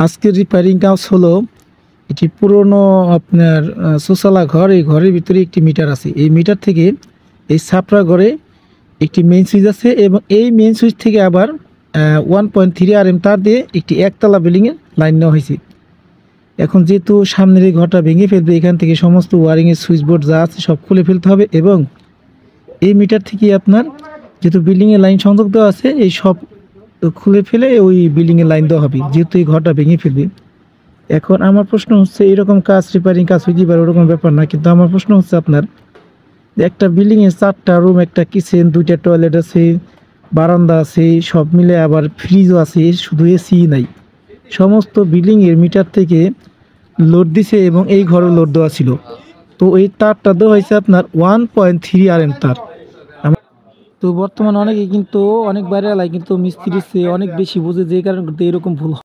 আজকের রিপেয়ারিং কাজ হলো এটি পুরনো আপনার সোসালা ঘর। এই ঘরের ভিতরে একটি মিটার আছে। এই মিটার থেকে এই সাপড়া ঘরে একটি মেইন সুইচ আছে এবং এই মেইন সুইচ থেকে আবার 1.3 RM তার দিয়ে একটি একতলা বিল্ডিংয়ের লাইন নেওয়া হয়েছে। এখন যেহেতু সামনের এই ঘরটা ভেঙে ফেলবে, এখান থেকে সমস্ত ওয়ারিংয়ের সুইচ বোর্ড যা আছে সব খুলে ফেলতে হবে এবং এই মিটার থেকে আপনার যেহেতু বিল্ডিংয়ের লাইন সংযোগ দেওয়া আছে এই সব খুলে ফেলে ওই বিল্ডিংয়ের লাইন দেওয়া হবে, যেহেতু এই ঘরটা ভেঙে ফেলবে। এখন আমার প্রশ্ন হচ্ছে, এরকম কাজ রিপেয়ারিং কাজ হইতে পারে ওরকম ব্যাপার না, কিন্তু আমার প্রশ্ন হচ্ছে আপনার একটা বিল্ডিংয়ে 4টা রুম, একটা কিচেন, 2টা টয়লেট আছে, বারান্দা আছে, সব মিলে আবার ফ্রিজও আছে, শুধু এসি নাই। সমস্ত বিল্ডিংয়ের মিটার থেকে লোড দিছে এবং এই ঘরে লোড দেওয়া ছিল। তো এই তারটা দেওয়া হয়েছে আপনার 1.3 RM তার। তো বর্তমানে অনেকে কিন্তু অনেক বাইরে কিন্তু মিস্ত্রির চেয়ে অনেক বেশি বোঝে, যে কারণে এরকম ভুল হয়।